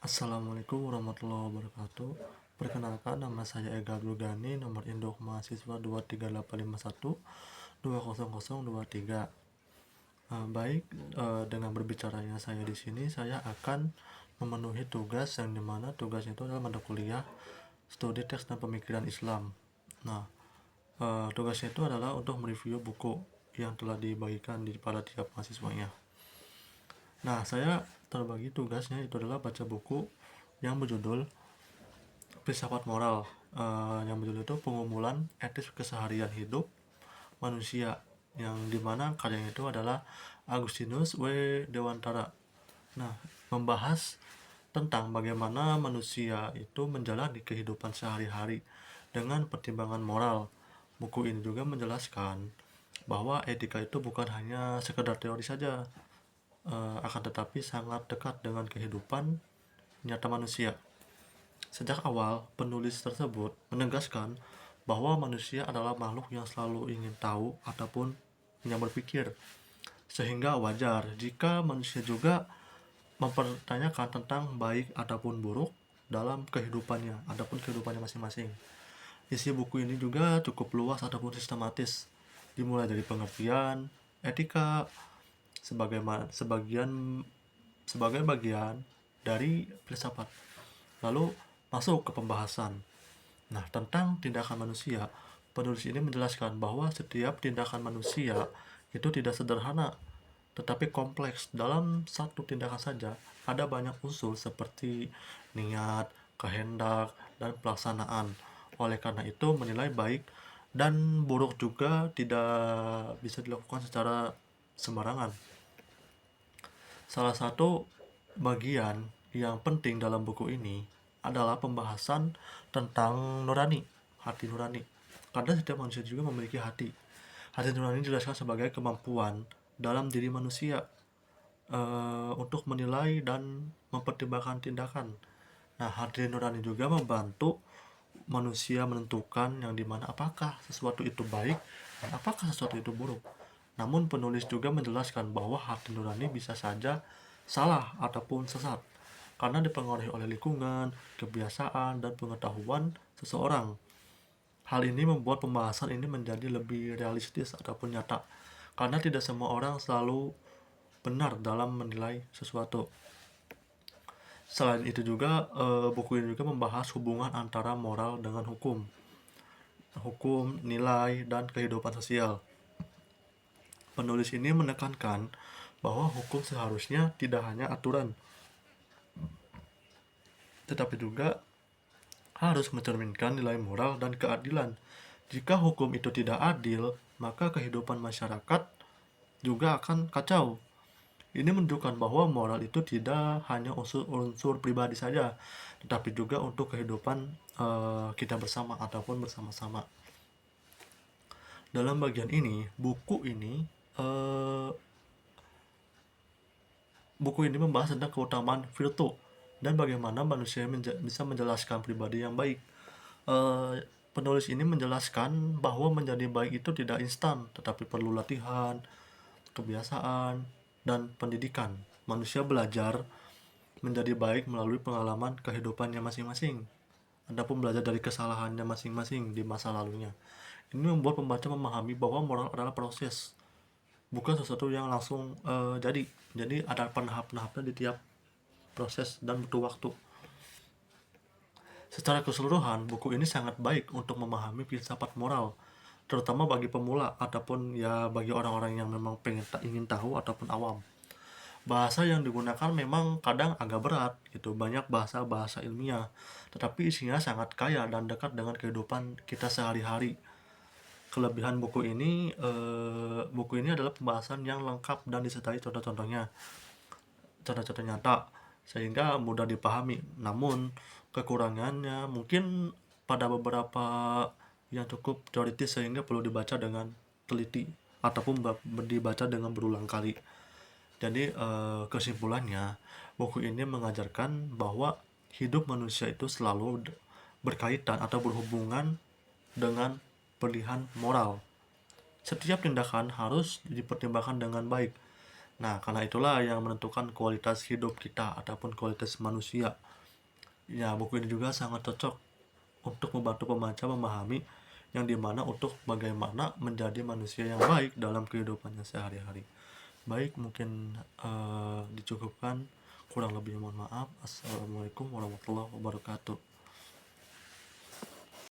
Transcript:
Assalamualaikum warahmatullahi wabarakatuh. Perkenalkan, nama saya Ega Abdul Ghani, nomor induk mahasiswa 23851 20023. Baik, dengan berbicaranya saya di sini, saya akan memenuhi tugas yang dimana tugasnya itu adalah mata kuliah studi teks dan pemikiran Islam. Nah, tugasnya itu adalah untuk mereview buku yang telah dibagikan pada tiap mahasiswanya. Nah, saya terbagi tugasnya itu adalah baca buku yang berjudul Filsafat Moral, yang berjudul itu Pengumuman Etis Keseharian Hidup Manusia, yang dimana karyanya itu adalah Agustinus W. Dewantara. Nah, membahas tentang bagaimana manusia itu menjalani kehidupan sehari-hari dengan pertimbangan moral. Buku ini juga menjelaskan bahwa etika itu bukan hanya sekedar teori saja, akan tetapi sangat dekat dengan kehidupan nyata manusia. Sejak awal, penulis tersebut menegaskan bahwa manusia adalah makhluk yang selalu ingin tahu ataupun yang berpikir, sehingga wajar jika manusia juga mempertanyakan tentang baik ataupun buruk dalam kehidupannya masing-masing. Isi buku ini juga cukup luas ataupun sistematis, dimulai dari pengertian etika sebagai bagian dari filsafat. Lalu masuk ke pembahasan. Nah, tentang tindakan manusia, penulis ini menjelaskan bahwa setiap tindakan manusia itu tidak sederhana, tetapi kompleks. Dalam satu tindakan saja, ada banyak unsur seperti niat, kehendak, dan pelaksanaan. Oleh karena itu, menilai baik dan buruk juga tidak bisa dilakukan secara sembarangan. Salah satu bagian yang penting dalam buku ini adalah pembahasan tentang nurani, hati nurani. Karena setiap manusia juga memiliki hati. Hati nurani dijelaskan sebagai kemampuan dalam diri manusia untuk menilai dan mempertimbangkan tindakan. Nah, hati nurani juga membantu manusia menentukan yang dimana apakah sesuatu itu baik dan apakah sesuatu itu buruk. Namun penulis juga menjelaskan bahwa hati nurani bisa saja salah ataupun sesat karena dipengaruhi oleh lingkungan, kebiasaan, dan pengetahuan seseorang. Hal ini membuat pembahasan ini menjadi lebih realistis ataupun nyata karena tidak semua orang selalu benar dalam menilai sesuatu. Selain itu juga buku ini juga membahas hubungan antara moral dengan hukum, nilai, dan kehidupan sosial. Penulis ini menekankan bahwa hukum seharusnya tidak hanya aturan, tetapi juga harus mencerminkan nilai moral dan keadilan. Jika hukum itu tidak adil, maka kehidupan masyarakat juga akan kacau. Ini menunjukkan bahwa moral itu tidak hanya unsur pribadi saja, tetapi juga untuk kehidupan kita bersama ataupun bersama-sama. Dalam bagian ini, eh, buku ini membahas tentang keutamaan virtu dan bagaimana manusia bisa menjelaskan pribadi yang baik. Penulis ini menjelaskan bahwa menjadi baik itu tidak instan, tetapi perlu latihan, kebiasaan, dan pendidikan. Manusia belajar menjadi baik melalui pengalaman kehidupannya masing-masing, adapun belajar dari kesalahannya masing-masing di masa lalunya. Ini membuat pembaca memahami bahwa moral adalah proses, bukan sesuatu yang langsung jadi ada penahap-penahapnya di tiap proses dan butuh waktu. Secara keseluruhan, buku ini sangat baik untuk memahami filsafat moral, terutama bagi pemula ataupun ya bagi orang-orang yang memang ingin tahu ataupun awam. Bahasa yang digunakan memang kadang agak berat gitu, banyak bahasa-bahasa ilmiah, tetapi isinya sangat kaya dan dekat dengan kehidupan kita sehari-hari. Kelebihan buku ini adalah pembahasan yang lengkap dan disertai contoh-contoh nyata sehingga mudah dipahami. Namun kekurangannya mungkin pada beberapa yang cukup teoritis sehingga perlu dibaca dengan teliti ataupun dibaca dengan berulang kali. Jadi kesimpulannya, buku ini mengajarkan bahwa hidup manusia itu selalu berkaitan atau berhubungan dengan pilihan moral. Setiap tindakan harus dipertimbangkan dengan baik. Nah, karena itulah yang menentukan kualitas hidup kita ataupun kualitas manusia. Ya, buku ini juga sangat cocok untuk membantu pembaca memahami yang dimana untuk bagaimana menjadi manusia yang baik dalam kehidupannya sehari-hari. Baik, mungkin dicukupkan. Kurang lebih mohon maaf. Assalamualaikum warahmatullahi wabarakatuh.